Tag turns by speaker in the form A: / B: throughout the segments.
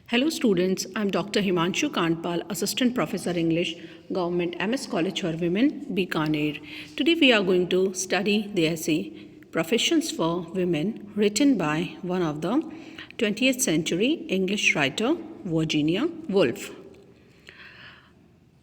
A: Hello students, I am Dr. Himanshu Kandpal, Assistant Professor English, Government MS College for Women, Bikaner. Today we are going to study the essay Professions for Women written by one of the 20th century English writer Virginia Woolf.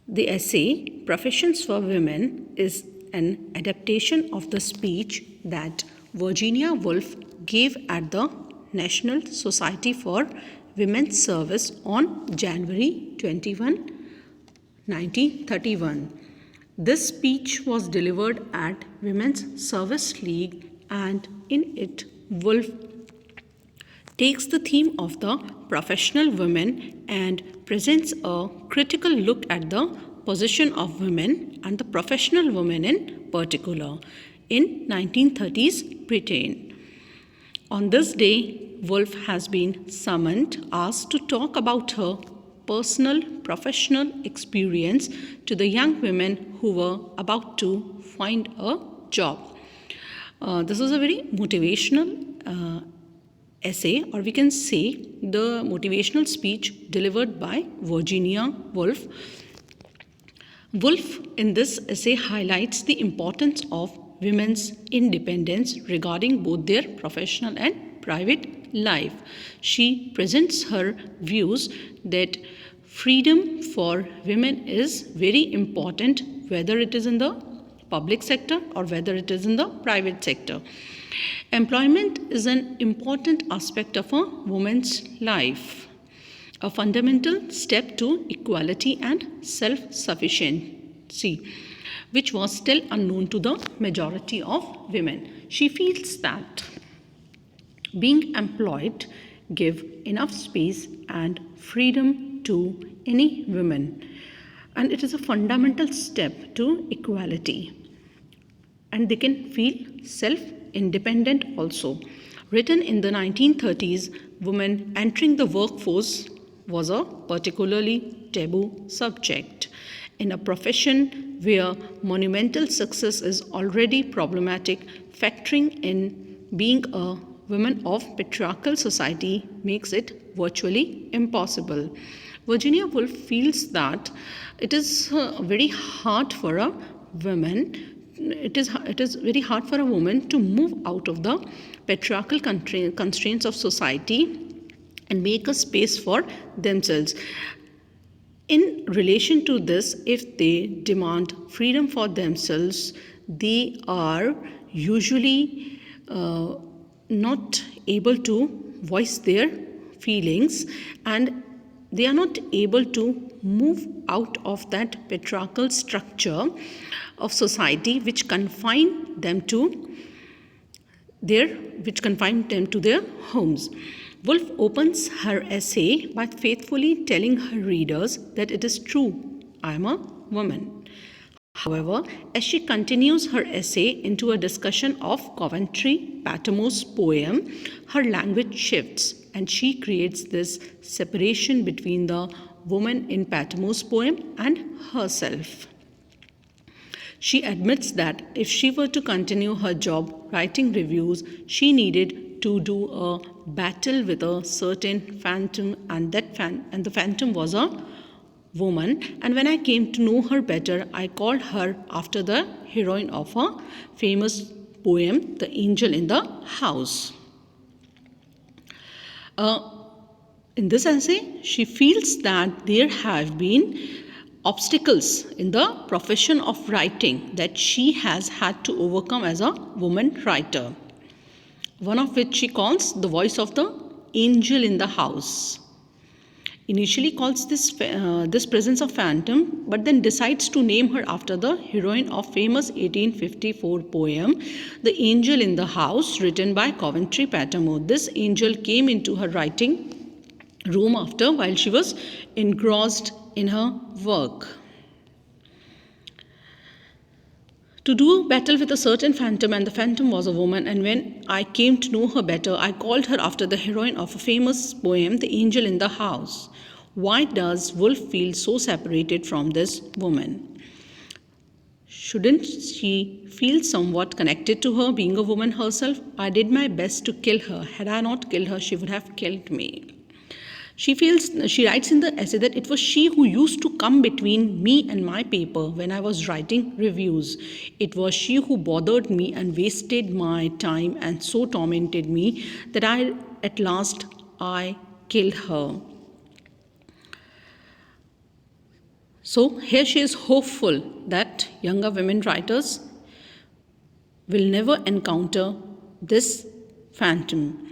A: The essay Professions for Women is an adaptation of the speech that Virginia Woolf gave at the National Society for Women's Service on January 21, 1931. This speech was delivered at Women's Service League, and in it Woolf takes the theme of the professional women and presents a critical look at the position of women and the professional women in particular in 1930s Britain. On this day, Woolf has been summoned, asked to talk about her personal professional experience to the young women who were about to find a job. This is a very motivational essay, or we can say the motivational speech delivered by Virginia Woolf. Woolf in this essay highlights the importance of women's independence regarding both their professional and private life. She presents her views that freedom for women is very important, whether it is in the public sector or whether it is in the private sector. Employment is an important aspect of a woman's life, a fundamental step to equality and self-sufficiency, which was still unknown to the majority of women. She feels that being employed give enough space and freedom to any woman, and it is a fundamental step to equality, and they can feel self-independent also. Written in the 1930s, women entering the workforce was a particularly taboo subject. In a profession where monumental success is already problematic, factoring in being a woman of patriarchal society makes it virtually impossible. Virginia Woolf feels that it is very hard for a woman. It is very hard for a woman to move out of the patriarchal constraints of society and make a space for themselves. In relation to this, if they demand freedom for themselves, they are usually not able to voice their feelings, and they are not able to move out of that patriarchal structure of society which confine them to their homes. Woolf opens her essay by faithfully telling her readers that it is true, I am a woman. However, as she continues her essay into a discussion of Coventry Patmore's poem, her language shifts and she creates this separation between the woman in Patmore's poem and herself. She admits that if she were to continue her job writing reviews, she needed to do a battle with a certain phantom, and the phantom was a woman, and when I came to know her better, I called her after the heroine of a famous poem, The Angel in the House. In this essay, she feels that there have been obstacles in the profession of writing that she has had to overcome as a woman writer, one of which she calls the voice of the angel in the house. Initially calls this presence a phantom, but then decides to name her after the heroine of famous 1854 poem, The Angel in the House, written by Coventry Patmore. This angel came into her writing room while she was engrossed in her work. To do battle with a certain phantom, and the phantom was a woman, and when I came to know her better, I called her after the heroine of a famous poem, The Angel in the House. Why does Woolf feel so separated from this woman? Shouldn't she feel somewhat connected to her, being a woman herself? I did my best to kill her. Had I not killed her, she would have killed me. She writes in the essay that it was she who used to come between me and my paper when I was writing reviews. It was she who bothered me and wasted my time and so tormented me that at last I killed her. So here she is hopeful that younger women writers will never encounter this phantom.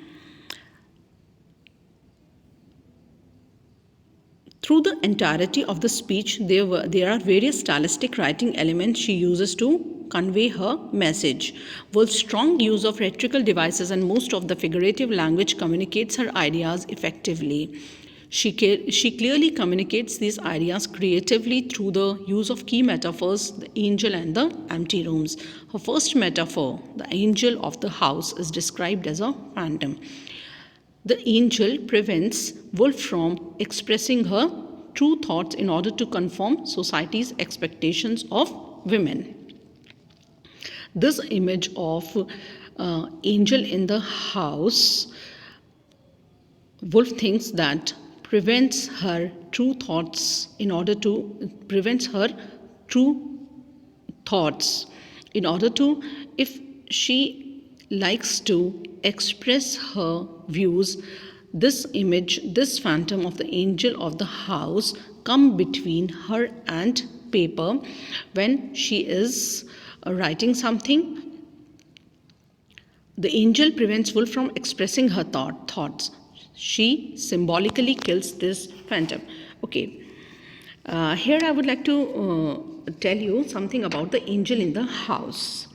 A: Through the entirety of the speech, there are various stylistic writing elements she uses to convey her message. Woolf's strong use of rhetorical devices and most of the figurative language communicates her ideas effectively. She clearly communicates these ideas creatively through the use of key metaphors, the angel and the empty rooms. Her first metaphor, the angel of the house, is described as a phantom. The angel prevents Woolf from expressing her true thoughts in order to conform society's expectations of women. This image of angel in the house, Woolf thinks that prevents her true thoughts in order to if she likes to express her views, this phantom of the angel of the house come between her and paper when she is writing something. The angel prevents Woolf from expressing her thoughts. She symbolically kills this phantom. Okay. Here I would like to tell you something about the angel in the house.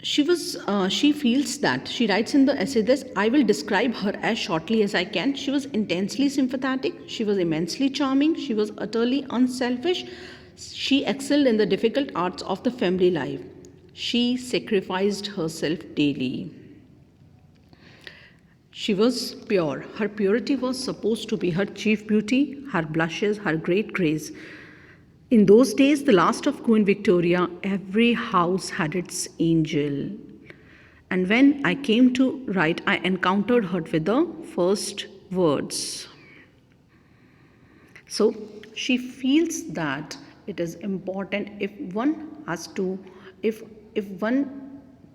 A: She feels that, she writes in the essay this, I will describe her as shortly as I can. She was intensely sympathetic, she was immensely charming, she was utterly unselfish, she excelled in the difficult arts of the family life. She sacrificed herself daily. She was pure. Her purity was supposed to be her chief beauty, her blushes, her great grace. In those days, the last of Queen Victoria, every house had its angel. And when I came to write, I encountered her with the first words. So she feels that it is important if one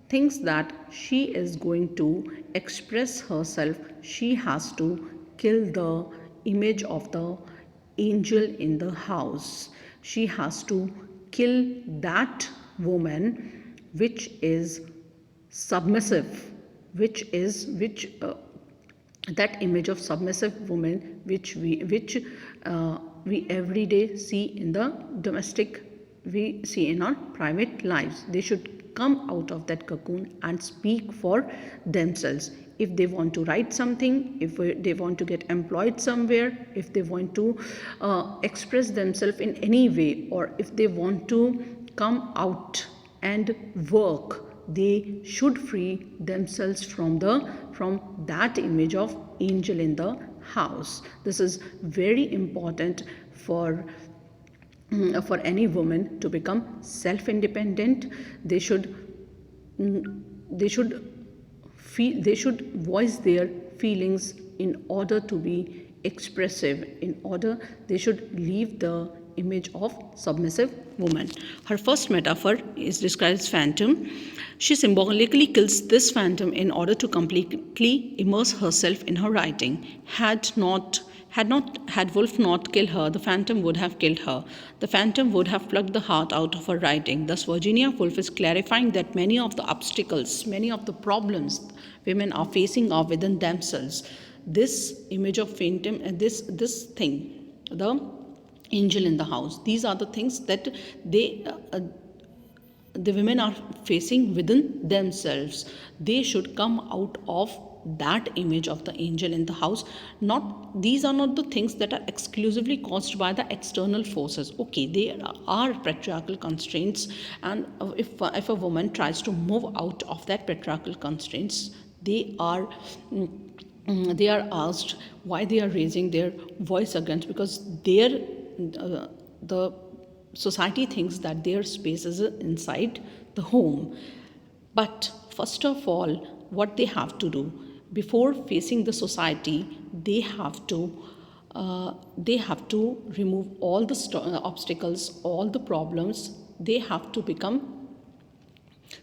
A: thinks that she is going to express herself, she has to kill the image of the angel in the house. She has to kill that woman which is submissive, that image of submissive woman which we every day see in the domestic, we see in our private lives. They should come out of that cocoon and speak for themselves. If they want to write something, if they want to get employed somewhere, if they want to express themselves in any way, or if they want to come out and work, they should free themselves from that image of angel in the house. This is very important for any woman to become self-independent. They should voice their feelings in order to be expressive, they should leave the image of submissive woman. Her first metaphor is described as phantom. She symbolically kills this phantom in order to completely immerse herself in her writing. Had Woolf not killed her, the phantom would have killed her. The phantom would have plucked the heart out of her writing. Thus, Virginia Woolf is clarifying that many of the obstacles, many of the problems women are facing are within themselves. This image of phantom, this thing, the angel in the house, these are the things that the women are facing within themselves. They should come out of that image of the angel in the house. These are not the things that are exclusively caused by the external forces. Okay, there are patriarchal constraints, and if a woman tries to move out of that patriarchal constraints, they are asked why they are raising their voice against, because the society thinks that their space is inside the home. But first of all, what they have to do, before facing the society, they have to remove all the obstacles, all the problems. They have to become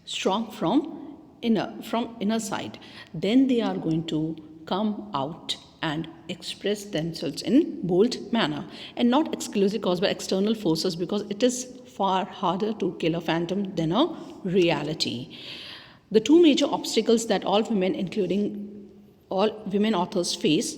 A: strong from inner side. Then they are going to come out and express themselves in bold manner, and not exclusively caused by external forces, because it is far harder to kill a phantom than a reality. The two major obstacles that all women, including all women authors, face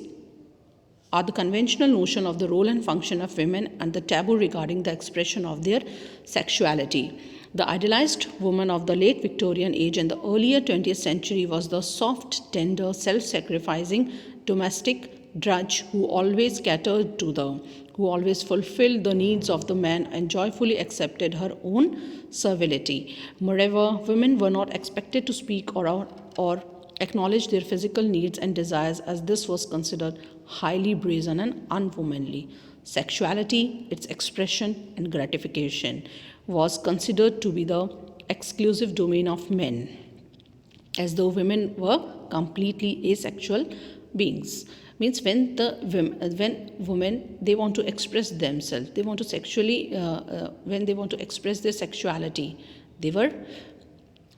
A: are the conventional notion of the role and function of women and the taboo regarding the expression of their sexuality. The idealized woman of the late Victorian age and the earlier 20th century was the soft, tender, self-sacrificing domestic drudge who always who always fulfilled the needs of the man and joyfully accepted her own servility. Moreover, women were not expected to speak or acknowledge their physical needs and desires, as this was considered highly brazen and unwomanly. Sexuality, its expression and gratification, was considered to be the exclusive domain of men, as though women were completely asexual beings. Means when women, they want to express themselves, they want to sexually when they want to express their sexuality, they were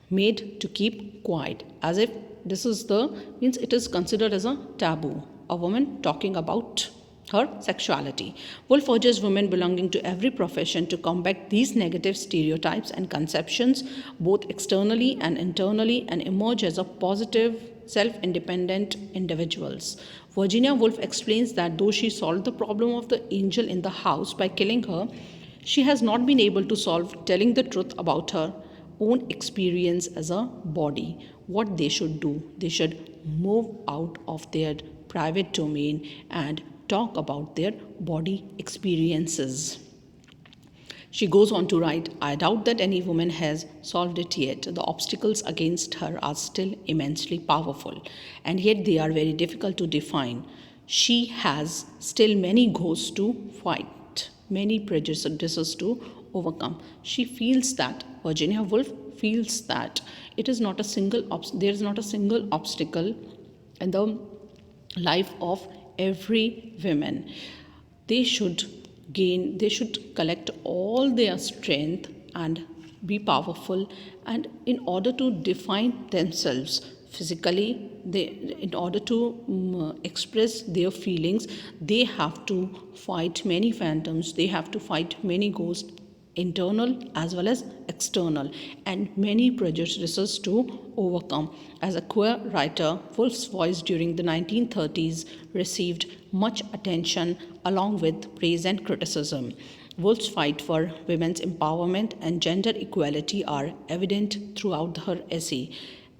A: made to keep quiet, as if this is it is considered as a taboo, a woman talking about her sexuality. Woolf urges women belonging to every profession to combat these negative stereotypes and conceptions both externally and internally, and emerge as a positive, self-independent individuals. Virginia Woolf explains that though she solved the problem of the angel in the house by killing her, she has not been able to solve telling the truth about her own experience as a body. What they should do, they should move out of their private domain and talk about their body experiences. She goes on to write, I doubt that any woman has solved it yet. The obstacles against her are still immensely powerful, and yet they are very difficult to define. She has still many ghosts to fight, many prejudices to overcome. She feels that, Virginia Woolf feels that it is not a single there is not a single obstacle in the life of every woman. They should collect all their strength and be powerful, and in order to define themselves physically, in order to express their feelings, they have to fight many phantoms, they have to fight many ghosts, internal as well as external, and many prejudices to overcome. As a queer writer, Woolf's voice during the 1930s received much attention along with praise and criticism. Woolf's fight for women's empowerment and gender equality are evident throughout her essay.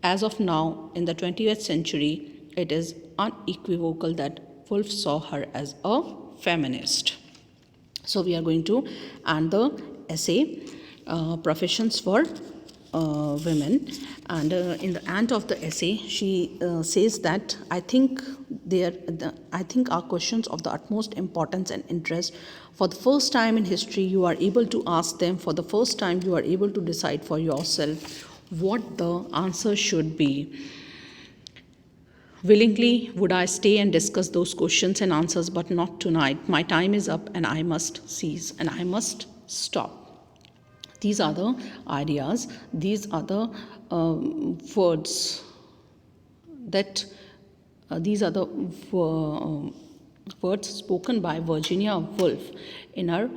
A: As of now, in the 20th century, it is unequivocal that Woolf saw her as a feminist. So we are going to end the essay, Professions for Women, and in the end of the essay she says that I think our questions of the utmost importance and interest. For the first time in history you are able to ask them. For the first time you are able to decide for yourself what the answer should be. Willingly would I stay and discuss those questions and answers, but not tonight. My time is up and I must cease and I must stop. These are the ideas, these are the words that these are the words spoken by Virginia Woolf in her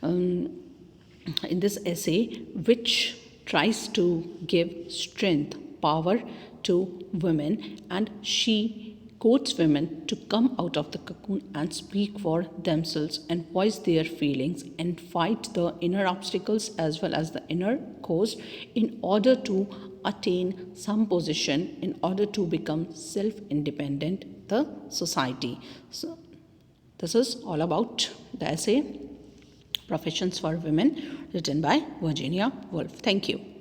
A: in this essay, which tries to give strength, power to women, and she quotes women to come out of the cocoon and speak for themselves and voice their feelings and fight the inner obstacles as well as the inner cause in order to attain some position, in order to become self-independent the society. So this is all about the essay Professions for Women, written by Virginia Woolf. Thank you.